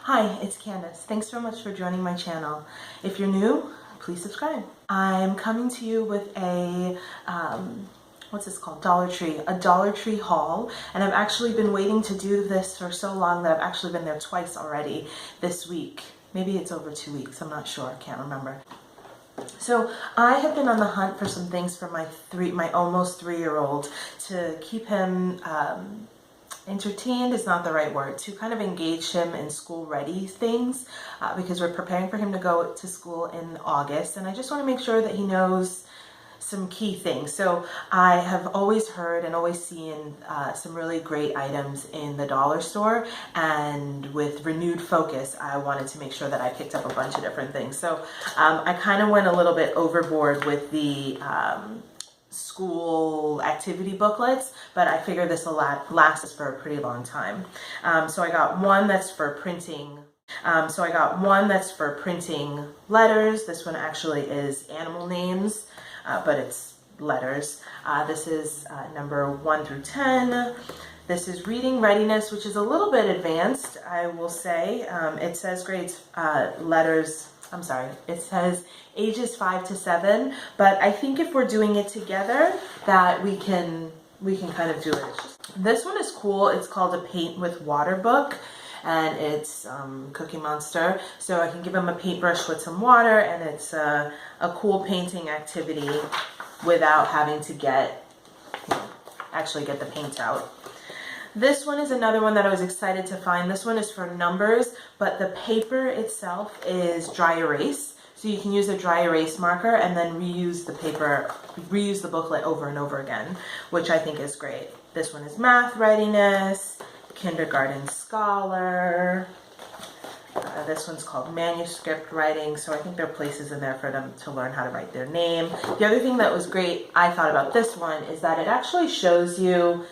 Hi, it's Candace. Thanks so much for joining my channel. If you're new, please subscribe. I'm coming to you with a, what's this called? Dollar Tree. A Dollar Tree haul. And I've actually been waiting to do this for so long that I've actually been there twice already this week. Maybe it's over 2 weeks. I'm not sure. I can't remember. So I have been on the hunt for some things for my almost 3-year-old to keep him entertained is not the right word, to kind of engage him in school ready things because we're preparing for him to go to school in August, and I just want to make sure that he knows some key things. So I have always heard and always seen some really great items in the dollar store, and with renewed focus I wanted to make sure that I picked up a bunch of different things. So I kind of went a little bit overboard with the school activity booklets, but I figure this will last us for a pretty long time. So I got one that's for printing. Letters. This one actually is animal names, but it's letters. This is number 1 through 10. This is reading readiness, which is a little bit advanced, I will say. It says it says ages 5 to 7, but I think if we're doing it together that we can kind of do it. This one is cool. It's called a paint with water book, and it's Cookie Monster. So I can give him a paintbrush with some water, and it's a cool painting activity without having to actually get the paint out. This one is another one that I was excited to find. This one is for numbers, but the paper itself is dry erase. So you can use a dry erase marker and then reuse the booklet over and over again, which I think is great. This one is math readiness, kindergarten scholar. This one's called manuscript writing, so I think there are places in there for them to learn how to write their name. The other thing that was great, I thought, about this one is that it actually shows you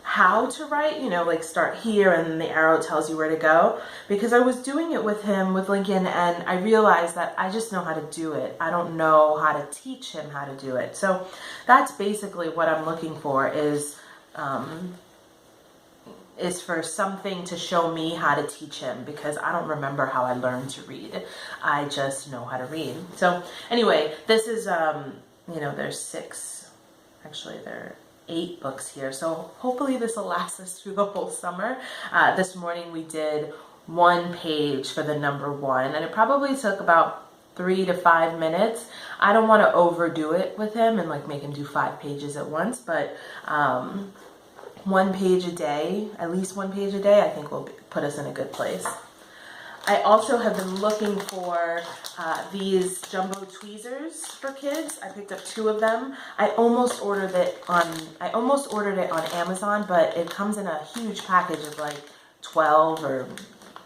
how to write, like start here and then the arrow tells you where to go, because I was doing it with Lincoln, and I realized that I just know how to do it. I don't know how to teach him how to do it. So that's basically what I'm looking for, is for something to show me how to teach him, because I don't remember how I learned to read. I just know how to read. So anyway, this is, there's 8 books here, so hopefully this will last us through the whole summer. This morning we did 1 page for the number 1, and it probably took about 3 to 5 minutes. I don't want to overdo it with him and make him do 5 pages at once, but 1 page a day, at least 1 page a day, I think will put us in a good place. I also have been looking for these jumbo tweezers for kids. I picked up 2 of them. I almost ordered it on Amazon, but it comes in a huge package of 12 or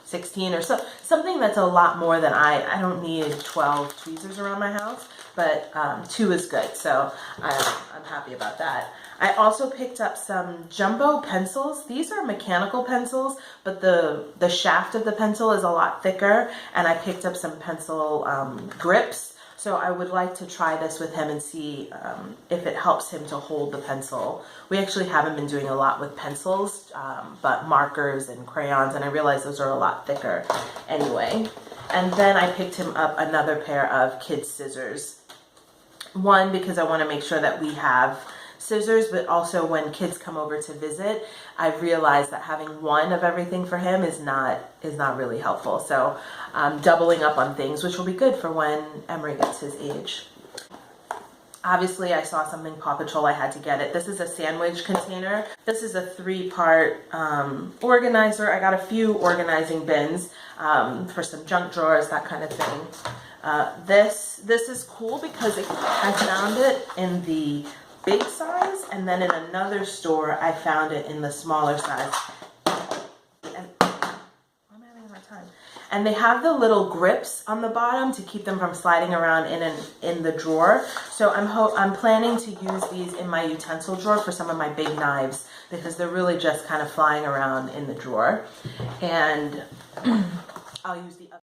16 or something that's a lot more than I don't need 12 tweezers around my house, but 2 is good, so I'm happy about that. I also picked up some jumbo pencils. These are mechanical pencils, but the shaft of the pencil is a lot thicker, and I picked up some pencil grips. So I would like to try this with him and see if it helps him to hold the pencil. We actually haven't been doing a lot with pencils, but markers and crayons, and I realize those are a lot thicker anyway. And then I picked him up another pair of kids' scissors. One, because I want to make sure that we have scissors, but also when kids come over to visit, I've realized that having 1 of everything for him is not really helpful. So I'm doubling up on things, which will be good for when Emery gets his age. Obviously, I saw something Paw Patrol, I had to get it. This is a sandwich container. This is a 3-part organizer. I got a few organizing bins for some junk drawers, that kind of thing. This is cool because I found it in the big size, and then in another store I found it in the smaller size. And I'm having a hard time. And they have the little grips on the bottom to keep them from sliding around in the drawer. So I'm planning to use these in my utensil drawer for some of my big knives, because they're really just kind of flying around in the drawer. And I'll use the other.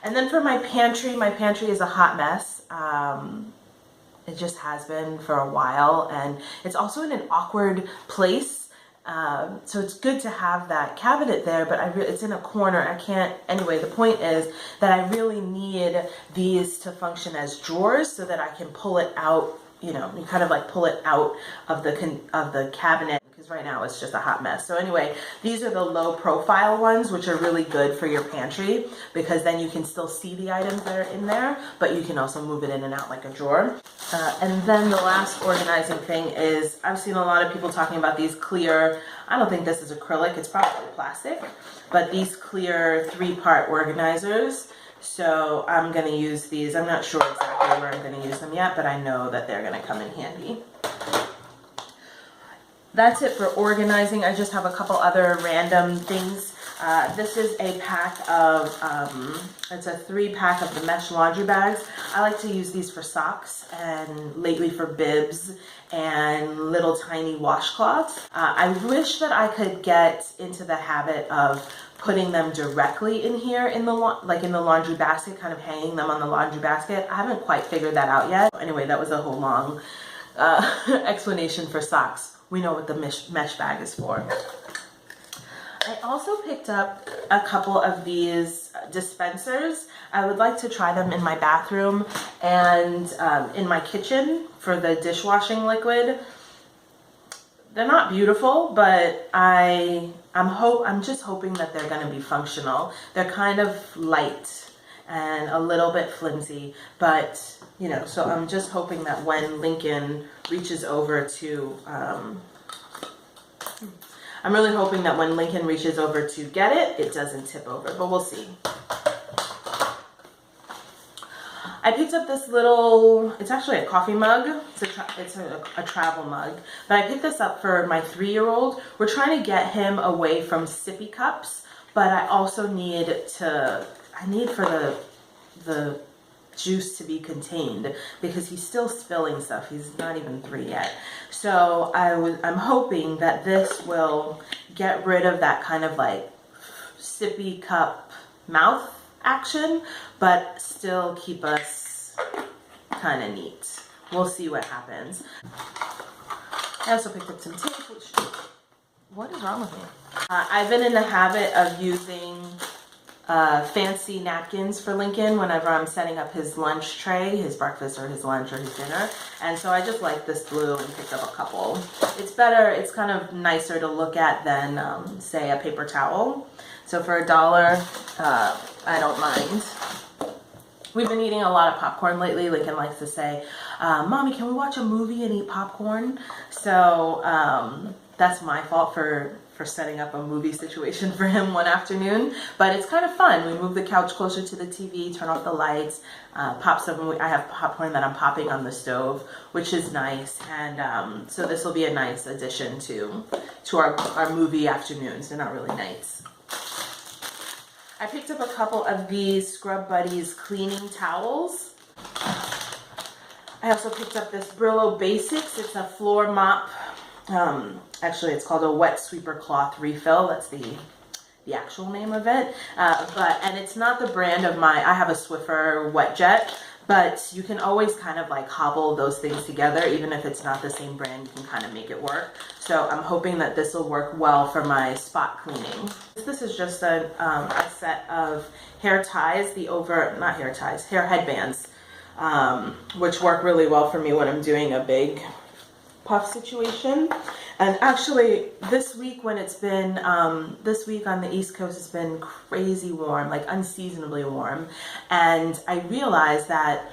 And then for my pantry is a hot mess. It just has been for a while, and it's also in an awkward place. So it's good to have that cabinet there, but it's in a corner. I can't, anyway, the point is that I really need these to function as drawers so that I can pull it out, you know, you kind of like pull it out of the cabinet, because right now it's just a hot mess. So anyway, these are the low profile ones, which are really good for your pantry, because then you can still see the items that are in there, but you can also move it in and out like a drawer. And then the last organizing thing is, I've seen a lot of people talking about these clear, I don't think this is acrylic, it's probably plastic, but these clear 3-part organizers. So I'm going to use these. I'm not sure exactly where I'm going to use them yet, but I know that they're going to come in handy. That's it for organizing. I just have a couple other random things. This is a pack of, it's a 3-pack of the mesh laundry bags. I like to use these for socks and lately for bibs and little tiny washcloths. I wish that I could get into the habit of putting them directly in here in the laundry basket, kind of hanging them on the laundry basket. I haven't quite figured that out yet. Anyway, that was a whole long explanation for socks. We know what the mesh bag is for. I also picked up a couple of these dispensers. I would like to try them in my bathroom and in my kitchen for the dishwashing liquid. They're not beautiful, but I'm just hoping that they're going to be functional. They're kind of light and a little bit flimsy, but you know, so I'm just hoping that when Lincoln reaches over to I'm really hoping that when Lincoln reaches over to get it, it doesn't tip over, but we'll see. I picked up this little, it's actually a coffee mug. It's a travel mug, but I picked this up for my 3-year-old. We're trying to get him away from sippy cups, but I also need for the juice to be contained because he's still spilling stuff. He's not even 3 yet. So I'm hoping that this will get rid of that kind of like sippy cup mouth action, but still keep us kind of neat. We'll see what happens. I also picked up some tape, what is wrong with me? I've been in the habit of using fancy napkins for Lincoln whenever I'm setting up his lunch tray, his breakfast or his lunch or his dinner. And so I just like this blue and picked up a couple. It's better, it's kind of nicer to look at than say a paper towel. So for $1, I don't mind. We've been eating a lot of popcorn lately. Lincoln likes to say, Mommy, can we watch a movie and eat popcorn? So that's my fault for setting up a movie situation for him one afternoon, but it's kind of fun. We move the couch closer to the TV, turn off the lights, pop some. I have popcorn that I'm popping on the stove, which is nice, and so this will be a nice addition to our movie afternoons. They're not really nights. I picked up a couple of these Scrub Buddies cleaning towels. I also picked up this Brillo Basics. It's a floor mop. Actually, it's called a wet sweeper cloth refill. That's the actual name of it. And it's not the brand of I have a Swiffer Wet Jet, but you can always kind of like hobble those things together. Even if it's not the same brand, you can kind of make it work. So I'm hoping that this will work well for my spot cleaning. This is just a set of hair ties, hair headbands, which work really well for me when I'm doing a big puff situation. And actually this week when it's been this week on the East Coast, it's been crazy warm, like unseasonably warm, and I realized that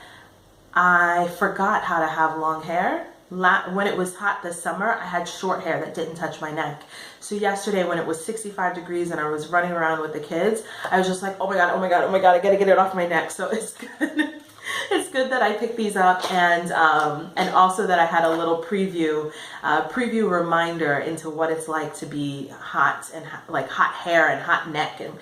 I forgot how to have long hair. When it was hot this summer, I had short hair that didn't touch my neck. So yesterday when it was 65 degrees and I was running around with the kids, I was just like, oh my god, I gotta get it off my neck. So it's good. It's good that I picked these up, and also that I had a little preview reminder into what it's like to be hot and like hot hair and hot neck. And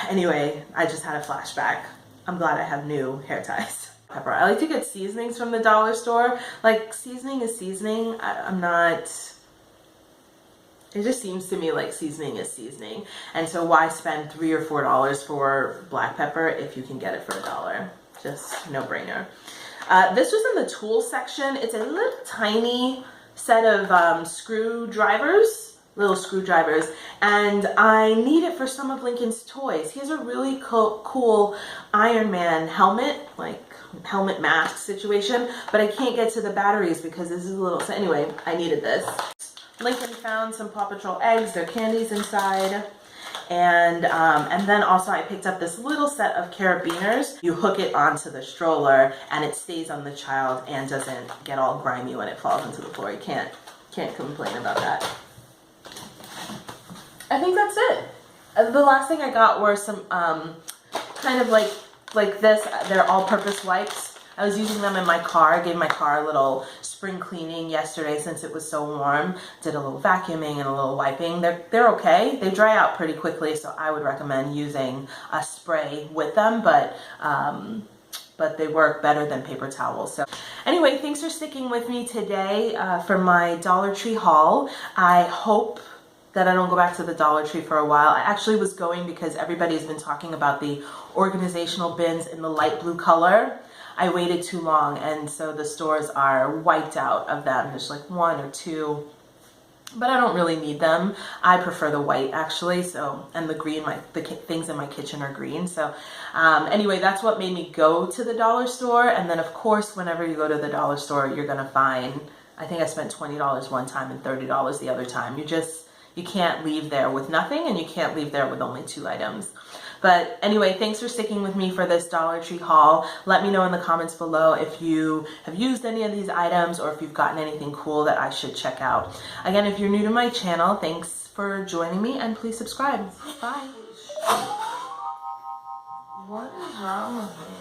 anyway, I just had a flashback. I'm glad I have new hair ties. Pepper. I like to get seasonings from the dollar store. Like, seasoning is seasoning. I'm not. It just seems to me like seasoning is seasoning, and so why spend $3 or $4 for black pepper if you can get it for $1? Just no brainer. This was in the tool section. It's a little tiny set of screwdrivers. little screwdrivers, and I need it for some of Lincoln's toys. He has a really cool Iron Man helmet, like helmet mask situation, but I can't get to the batteries because this is a little, so anyway, I needed this. Lincoln found some Paw Patrol eggs, there are candies inside. And then also I picked up this little set of carabiners. You hook it onto the stroller and it stays on the child and doesn't get all grimy when it falls into the floor. You can't complain about that. I think that's it. The last thing I got were some kind of like this. They're all-purpose wipes. I was using them in my car. I gave my car a little spring cleaning yesterday since it was so warm. Did a little vacuuming and a little wiping. They're okay. They dry out pretty quickly, so I would recommend using a spray with them, but they work better than paper towels. So anyway, thanks for sticking with me today for my Dollar Tree haul. I hope that I don't go back to the Dollar Tree for a while. I actually was going because everybody's been talking about the organizational bins in the light blue color. I waited too long, and so the stores are wiped out of them. There's like one or two, but I don't really need them. I prefer the white actually, so, and the green, the things in my kitchen are green. So anyway, that's what made me go to the dollar store. And then of course, whenever you go to the dollar store, you're gonna find, I think I spent $20 one time and $30 the other time. You can't leave there with nothing, and you can't leave there with only 2 items. But anyway, thanks for sticking with me for this Dollar Tree haul. Let me know in the comments below if you have used any of these items or if you've gotten anything cool that I should check out. Again, if you're new to my channel, thanks for joining me, and please subscribe. Bye. What is wrong with me?